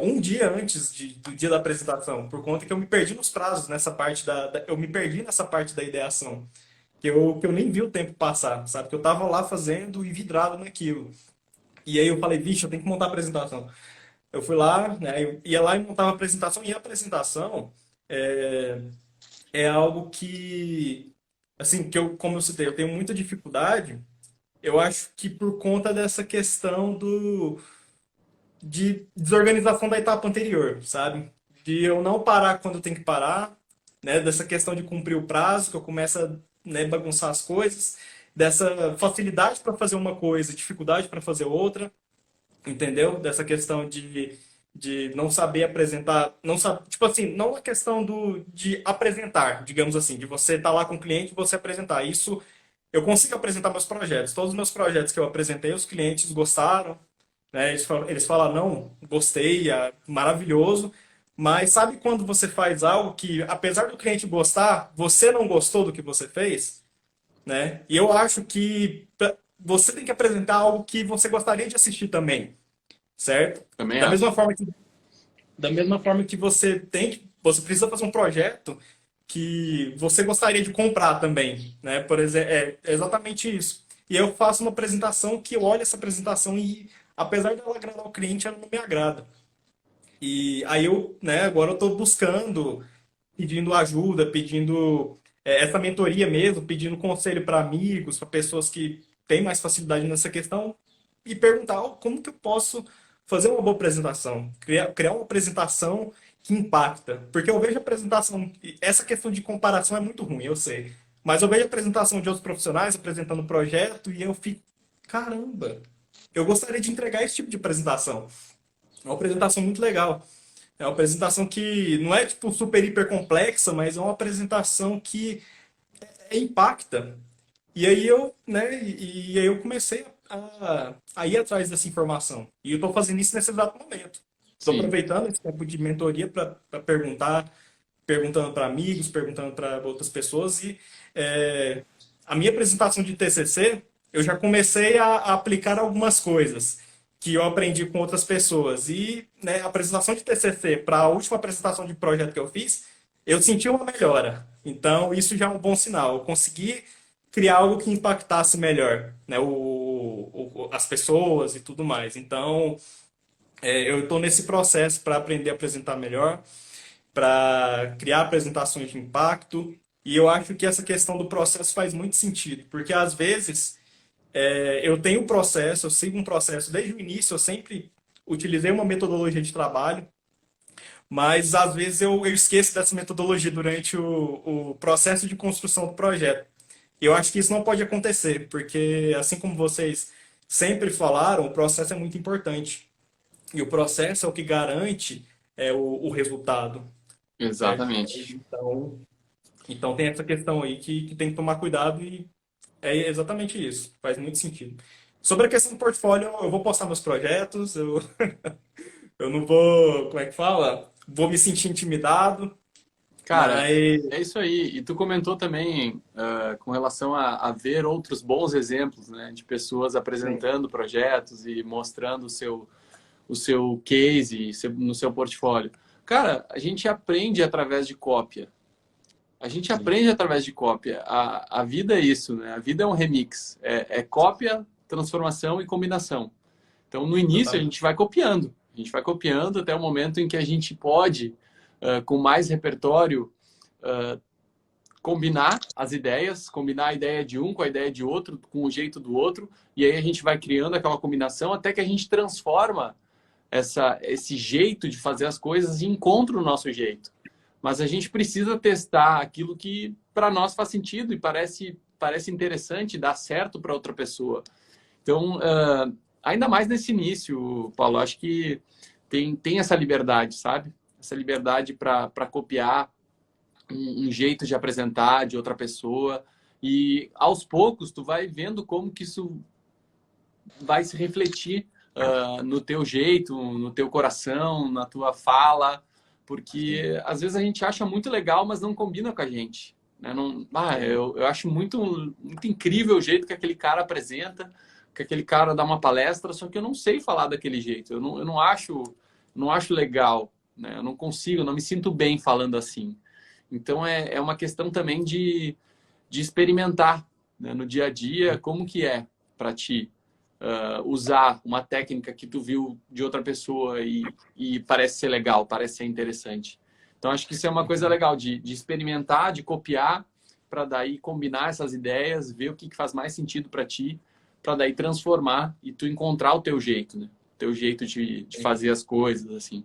um dia antes do dia da apresentação, por conta que eu me perdi nos prazos nessa parte eu me perdi nessa parte da ideação. Que eu nem vi o tempo passar, sabe? Que eu tava lá fazendo e vidrado naquilo. E aí eu falei, vixe, eu tenho que montar a apresentação. Eu fui lá, né? Eu ia lá e montava a apresentação. E a apresentação é, é algo que, assim, como eu citei, eu tenho muita dificuldade. Eu acho que por conta dessa questão de desorganização da etapa anterior, sabe? De eu não parar quando eu tenho que parar, né? Dessa questão de cumprir o prazo, que eu começo a, né, bagunçar as coisas, dessa facilidade para fazer uma coisa, dificuldade para fazer outra, entendeu? Dessa questão de não saber apresentar, não sabe, tipo assim, não a questão de apresentar, digamos assim, de você estar lá com o cliente e você apresentar. Isso eu consigo apresentar meus projetos. Todos os meus projetos que eu apresentei, os clientes gostaram, né? Eles falam, não, gostei, maravilhoso. Mas sabe quando você faz algo que, apesar do cliente gostar, você não gostou do que você fez, né? E eu acho que você tem que apresentar algo que você gostaria de assistir também, certo? Também Da mesma acho. forma que, da mesma forma que você precisa fazer um projeto que você gostaria de comprar também, né? Por exemplo, é exatamente isso. E eu faço uma apresentação que eu olho essa apresentação e, apesar dela agradar o cliente, ela não me agrada. E aí eu, né, agora eu estou buscando, pedindo ajuda, pedindo essa mentoria mesmo, pedindo conselho para amigos, para pessoas que têm mais facilidade nessa questão e perguntar como que eu posso fazer uma boa apresentação, criar uma apresentação que impacta. Porque eu vejo a apresentação, essa questão de comparação é muito ruim, eu sei. Mas eu vejo a apresentação de outros profissionais apresentando o projeto e eu fico, caramba, eu gostaria de entregar esse tipo de apresentação. É uma apresentação muito legal. É uma apresentação que não é tipo super hiper complexa, mas é uma apresentação que impacta. E aí eu, né, e aí eu comecei a ir atrás dessa informação. E eu estou fazendo isso nesse exato momento. Estou Sim. aproveitando esse tempo de mentoria para perguntar, perguntando para amigos, perguntando para outras pessoas. E é, a minha apresentação de TCC, eu já comecei a aplicar algumas coisas que eu aprendi com outras pessoas. E, né, a apresentação de TCC para a última apresentação de projeto que eu fiz, eu senti uma melhora. Então, isso já é um bom sinal. Eu consegui criar algo que impactasse melhor, né, as pessoas e tudo mais. Então, eu estou nesse processo para aprender a apresentar melhor, para criar apresentações de impacto. E eu acho que essa questão do processo faz muito sentido, porque às vezes eu tenho um processo, eu sigo um processo desde o início, eu sempre utilizei uma metodologia de trabalho, mas às vezes eu esqueço dessa metodologia durante o processo de construção do projeto. E eu acho que isso não pode acontecer, porque assim como vocês sempre falaram, o processo é muito importante. E o processo é o que garante o resultado, certo? Exatamente. Então tem essa questão aí que tem que tomar cuidado e é exatamente isso. Faz muito sentido. Sobre a questão do portfólio, eu vou postar meus projetos, eu não vou, como é que fala? Vou me sentir intimidado, Cara, mas é isso aí. E tu comentou também com relação a ver outros bons exemplos, né, de pessoas sim, apresentando projetos e mostrando o seu case no seu portfólio. Cara, a gente aprende através de cópia. A gente sim, aprende através de cópia. A vida é isso, né? A vida é um remix. É cópia, transformação e combinação. Então, no início, a exatamente. gente vai copiando. A gente vai copiando até o momento em que a gente pode, com mais repertório, uh, combinar as ideias, combinar a ideia de um com a ideia de outro, com o jeito do outro, e aí a gente vai criando aquela combinação até que a gente transforma esse jeito de fazer as coisas e encontra o nosso jeito. Mas a gente precisa testar aquilo que para nós faz sentido e parece interessante, dá certo para outra pessoa. Então, ainda mais nesse início, Paulo, acho que tem essa liberdade, sabe? Essa liberdade para copiar um jeito de apresentar de outra pessoa. E aos poucos tu vai vendo como que isso vai se refletir no teu jeito, no teu coração, na tua fala, Sim, porque às vezes a gente acha muito legal, mas não combina com a gente. Né? Não, sim, eu acho muito incrível o jeito que aquele cara apresenta, que aquele cara dá uma palestra, só que eu não sei falar daquele jeito. Eu não acho legal, né? Eu não consigo, não me sinto bem falando assim. Então é uma questão também de experimentar, né, no dia a dia como que é para ti usar uma técnica que tu viu de outra pessoa e parece ser legal, parece ser interessante. Então acho que isso é uma coisa sim. legal de experimentar, de copiar, para daí combinar essas ideias, ver o que faz mais sentido para ti, para daí transformar e tu encontrar o teu jeito, né? O teu jeito de fazer as coisas assim.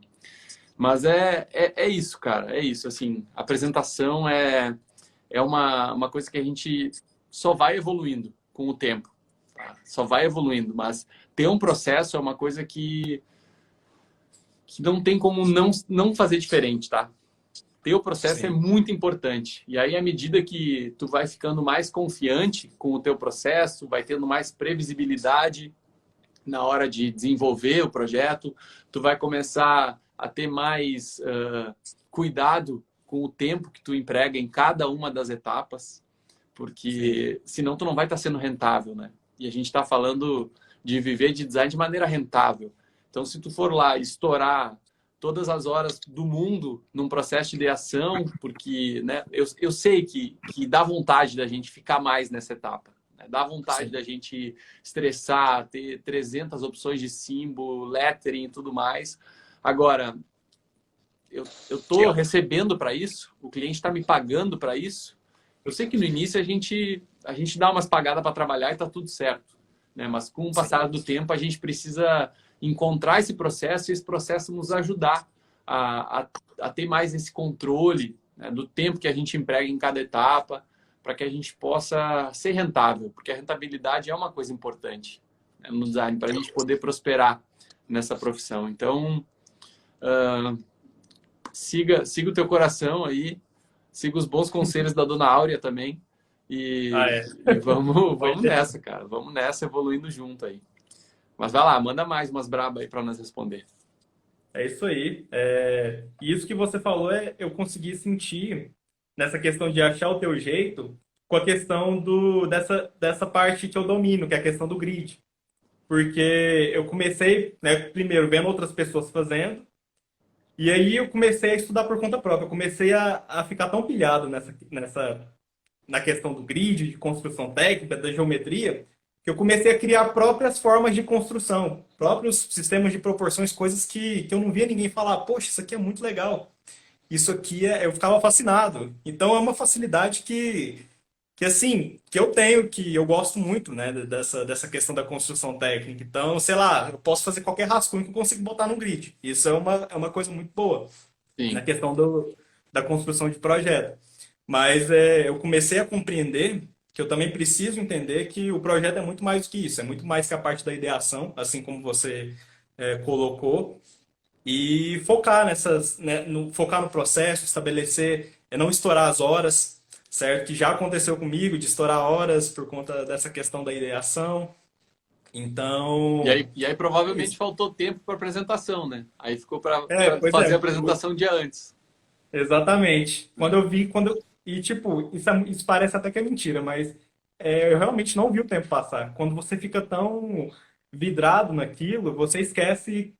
Mas é isso, cara. É isso. Assim, apresentação é uma coisa que a gente só vai evoluindo com o tempo. Tá? Só vai evoluindo. Mas ter um processo é uma coisa que não tem como não fazer diferente, tá? Ter o processo é Sim. muito importante. E aí, à medida que tu vai ficando mais confiante com o teu processo, vai tendo mais previsibilidade na hora de desenvolver o projeto, tu vai começar a ter mais cuidado com o tempo que tu emprega em cada uma das etapas, Sim. porque senão tu não vai estar sendo rentável, né? E a gente está falando de viver de design de maneira rentável. Então, se tu for lá estourar todas as horas do mundo num processo de ideação, porque né, eu sei que dá vontade da gente ficar mais nessa etapa. Né? Dá vontade Sim. da gente estressar, ter 300 opções de símbolo, lettering e tudo mais. Agora, eu estou recebendo para isso, o cliente está me pagando para isso. Eu sei que no início a gente dá umas pagadas para trabalhar e está tudo certo. Né? Mas com o Sim. passar do tempo, a gente precisa encontrar esse processo e esse processo nos ajudar a ter mais esse controle, né, do tempo que a gente emprega em cada etapa, para que a gente possa ser rentável, porque a rentabilidade é uma coisa importante, né, no design, para a gente poder prosperar nessa profissão. Então, siga o teu coração aí, siga os bons conselhos da Dona Áurea também. Ah, E, é. e vamos, Pode vamos deixar. nessa, cara. Vamos nessa, evoluindo junto aí. Mas vai lá, manda mais umas braba aí para nós responder. É isso aí. E isso que você falou eu consegui sentir nessa questão de achar o teu jeito com a questão dessa parte que eu domino, que é a questão do grid. Porque eu comecei, né, primeiro vendo outras pessoas fazendo, e aí eu comecei a estudar por conta própria. Eu comecei a ficar tão pilhado na questão do grid, de construção técnica, da geometria, que eu comecei a criar próprias formas de construção, próprios sistemas de proporções, coisas que eu não via ninguém falar, poxa, isso aqui é muito legal. Isso aqui eu ficava fascinado. Então é uma facilidade que assim, que eu tenho, que eu gosto muito, né, dessa questão da construção técnica. Então, sei lá, eu posso fazer qualquer rascunho que eu consigo botar no grid. Isso é uma coisa muito boa na Sim, questão da construção de projeto. Mas eu comecei a compreender que eu também preciso entender que o projeto é muito mais do que isso, é muito mais que a parte da ideação, assim como você colocou, e focar focar no processo, estabelecer, não estourar as horas. certo? Que já aconteceu comigo de estourar horas por conta dessa questão da ideação. Então, E aí é provavelmente isso. faltou tempo para apresentação, né? Aí ficou para Pois fazer a é. apresentação um dia antes. Exatamente. Quando Né? eu vi, e tipo, isso parece até que é mentira, mas eu realmente não vi o tempo passar. Quando você fica tão vidrado naquilo, você esquece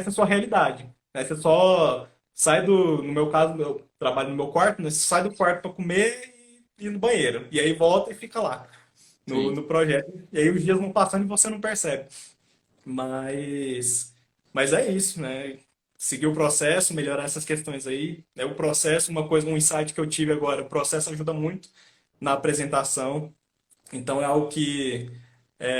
a sua realidade, né? Você só sai no meu caso, eu trabalho no meu quarto, né? Você sai do quarto para comer e ir no banheiro. E aí volta e fica lá, Sim. no projeto. E aí os dias vão passando e você não percebe. Mas, mas é isso, né? Seguir o processo, melhorar essas questões aí. O processo, um insight que eu tive agora, o processo ajuda muito na apresentação. Então é algo que,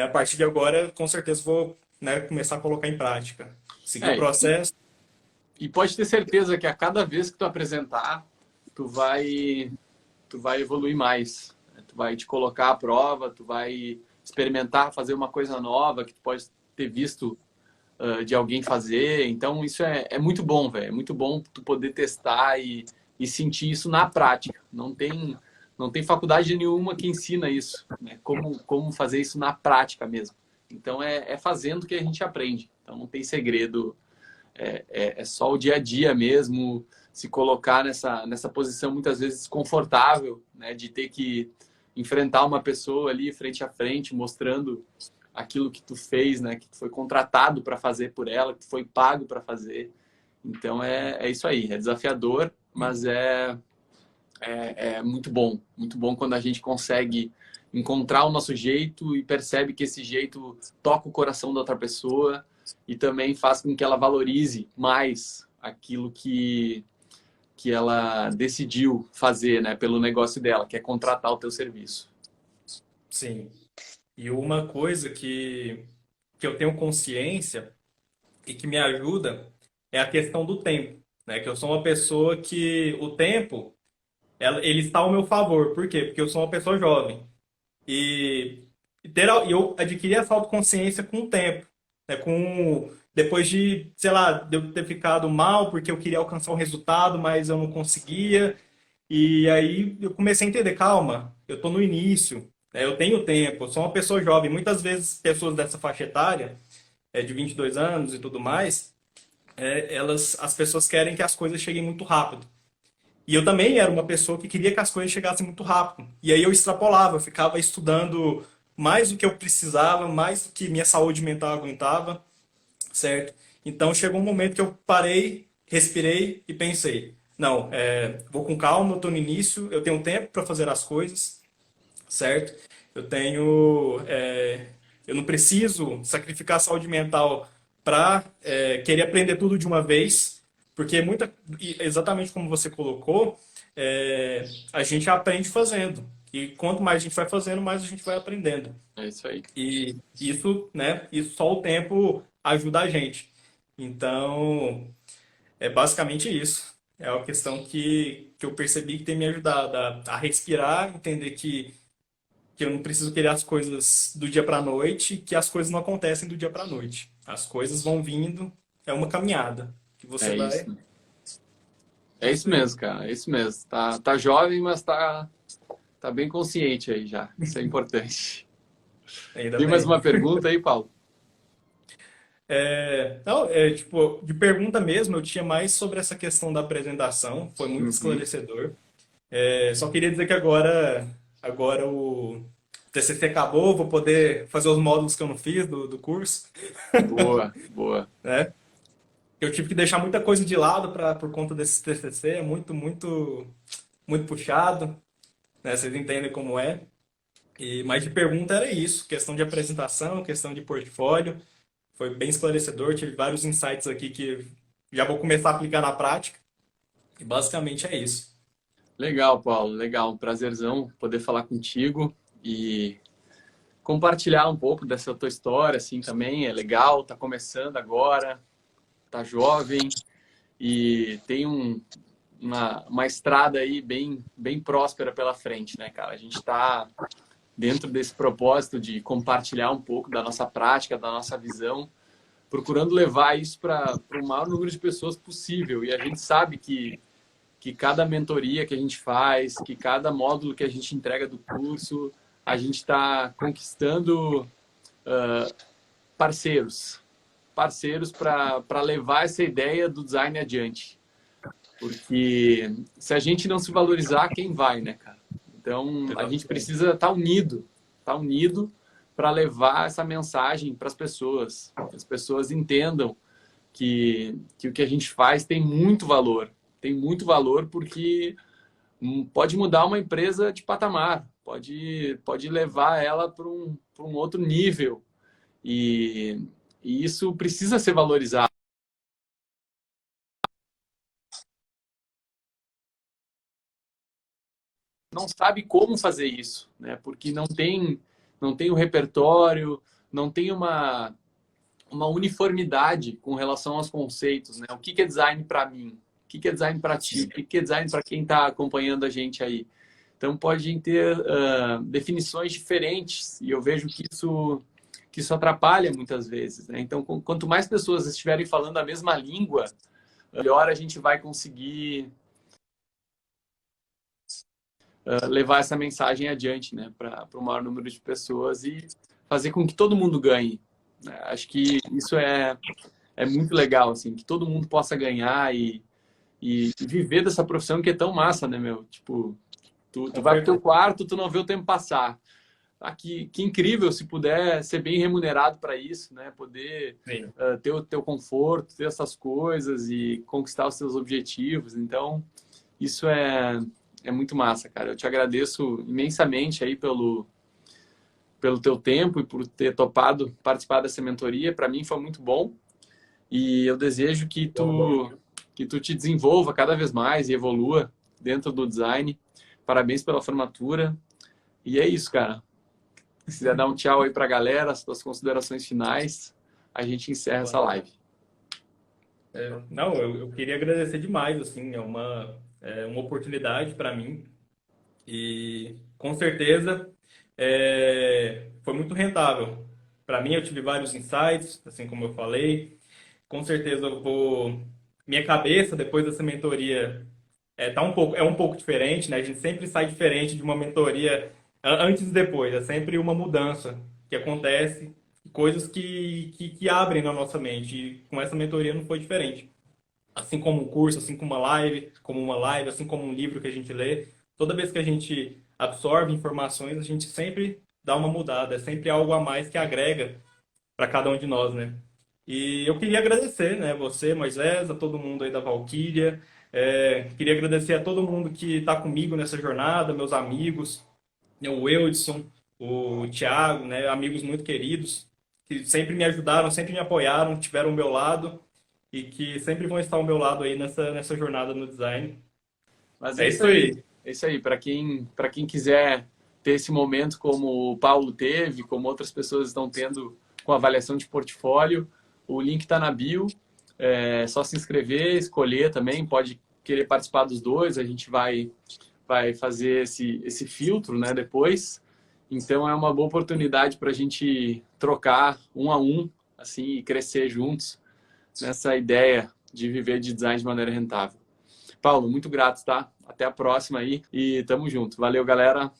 a partir de agora, com certeza vou, né, começar a colocar em prática. Seguir o É, processo. e pode ter certeza que a cada vez que tu apresentar, tu vai, tu vai evoluir mais. Né? Tu vai te colocar à prova, tu vai experimentar fazer uma coisa nova que tu pode ter visto de alguém fazer. Então, isso é muito bom, velho. É muito bom tu poder testar e sentir isso na prática. Não tem faculdade nenhuma que ensina isso, né? Como fazer isso na prática mesmo. Então, é fazendo que a gente aprende. Então, não tem segredo. É só o dia a dia mesmo, se colocar nessa posição muitas vezes desconfortável, né? De ter que enfrentar uma pessoa ali frente a frente, mostrando aquilo que tu fez, né? Que tu foi contratado para fazer por ela, que tu foi pago para fazer. Então é isso aí, é desafiador, mas é muito bom quando a gente consegue encontrar o nosso jeito e percebe que esse jeito toca o coração da outra pessoa e também faz com que ela valorize mais aquilo que ela decidiu fazer, né, pelo negócio dela, que é contratar o teu serviço. Sim. E uma coisa que eu tenho consciência e que me ajuda é a questão do tempo, né? Que eu sou uma pessoa que o tempo ele está ao meu favor. Por quê? Porque eu sou uma pessoa jovem. E eu adquiri essa autoconsciência com o tempo. Né? Depois de, sei lá, de eu ter ficado mal porque eu queria alcançar um resultado, mas eu não conseguia. E aí eu comecei a entender, calma, eu estou no início, né? Eu tenho tempo, eu sou uma pessoa jovem. Muitas vezes pessoas dessa faixa etária, de 22 anos e tudo mais, as pessoas querem que as coisas cheguem muito rápido. E eu também era uma pessoa que queria que as coisas chegassem muito rápido. E aí eu extrapolava, eu ficava estudando mais do que eu precisava, mais do que minha saúde mental aguentava, certo? Então chegou um momento que eu parei, respirei e pensei: não, vou com calma, eu estou no início, eu tenho tempo para fazer as coisas, certo? Eu tenho. Eu não preciso sacrificar a saúde mental para querer aprender tudo de uma vez, porque exatamente como você colocou, a gente aprende fazendo. E quanto mais a gente vai fazendo, mais a gente vai aprendendo. É isso aí. E isso, né? Isso só o tempo ajuda a gente. Então, é basicamente isso. É uma questão que eu percebi que tem me ajudado a respirar, entender que eu não preciso querer as coisas do dia para a noite, que as coisas não acontecem do dia para a noite. As coisas vão vindo, é uma caminhada que você É vai. isso. É É isso isso aí. mesmo, cara. É isso mesmo. Tá jovem, mas tá bem consciente aí já. Isso é importante. Ainda Tem mais bem. uma pergunta aí, Paulo? Não, tipo, de pergunta mesmo, eu tinha mais sobre essa questão da apresentação, foi muito Uhum. esclarecedor. Só queria dizer que agora o TCC acabou, vou poder fazer os módulos que eu não fiz do curso, Boa, boa. né? Eu tive que deixar muita coisa de lado por conta desse TCC, é muito puxado, né? Vocês entendem como é. Mas de pergunta era isso, questão de apresentação, questão de portfólio. Foi bem esclarecedor, tive vários insights aqui que já vou começar a aplicar na prática. E basicamente é isso. Legal, Paulo. Legal. Um prazerzão poder falar contigo e compartilhar um pouco dessa tua história, assim, também. É legal. Tá começando agora, tá jovem e tem uma estrada aí bem próspera pela frente, né, cara? A gente tá dentro desse propósito de compartilhar um pouco da nossa prática, da nossa visão, procurando levar isso para o maior número de pessoas possível. E a gente sabe que que cada mentoria que a gente faz, que cada módulo que a gente entrega do curso, a gente está conquistando parceiros. Parceiros para levar essa ideia do design adiante. Porque se a gente não se valorizar, quem vai, né, cara? Então, a gente precisa estar unido para levar essa mensagem para as pessoas. Que as pessoas entendam que o que a gente faz tem muito valor. Tem muito valor porque pode mudar uma empresa de patamar, pode levar ela para um outro nível. E isso precisa ser valorizado. Não sabe como fazer isso, né? Porque não tem o repertório, não tem uma uniformidade com relação aos conceitos, né? O que é design para mim? O que é design para ti? O que é design para quem está acompanhando a gente aí? Então, podem ter definições diferentes e eu vejo que isso atrapalha muitas vezes, né? Então, quanto mais pessoas estiverem falando a mesma língua, melhor a gente vai conseguir levar essa mensagem adiante, né, para o maior número de pessoas e fazer com que todo mundo ganhe. Acho que isso é muito legal, assim, que todo mundo possa ganhar e viver dessa profissão que é tão massa, né, meu? Tipo, tu vai pro teu quarto, tu não vê o tempo passar. Que incrível se puder ser bem remunerado para isso, né? Poder ter o teu conforto, ter essas coisas e conquistar os seus objetivos. Então, isso é muito massa, cara. Eu te agradeço imensamente aí pelo teu tempo e por ter topado participar dessa mentoria. Para mim foi muito bom e eu desejo que tu te desenvolva cada vez mais e evolua dentro do design. Parabéns pela formatura. E é isso, cara. Se quiser dar um tchau aí para a galera, as suas considerações finais, a gente encerra essa live. Não, eu queria agradecer demais, assim, é uma oportunidade para mim e com certeza foi muito rentável. Para mim, eu tive vários insights, assim como eu falei. Com certeza minha cabeça depois dessa mentoria é um pouco diferente, né? A gente sempre sai diferente de uma mentoria antes e depois. É sempre uma mudança que acontece, coisas que abrem na nossa mente. E com essa mentoria não foi diferente. Assim como um curso, assim como uma live, assim como um livro que a gente lê, toda vez que a gente absorve informações, a gente sempre dá uma mudada. É sempre algo a mais que agrega para cada um de nós, né? E eu queria agradecer, né, você, Moisés, a todo mundo aí da Valkyria. Queria agradecer a todo mundo que está comigo nessa jornada, meus amigos, né, o Eudson, o Thiago, né, amigos muito queridos, que sempre me ajudaram, sempre me apoiaram, tiveram ao meu lado e que sempre vão estar ao meu lado aí nessa jornada no design. Mas É isso aí. é isso aí. Para quem quiser ter esse momento como o Paulo teve, como outras pessoas estão tendo com avaliação de portfólio, o link está na bio. É só se inscrever, escolher também. Pode querer participar dos dois. A gente vai fazer esse filtro, né, depois. Então, é uma boa oportunidade para a gente trocar um a um, assim, e crescer juntos nessa ideia de viver de design de maneira rentável. Paulo, muito grato, tá? Até a próxima aí e tamo junto. Valeu, galera.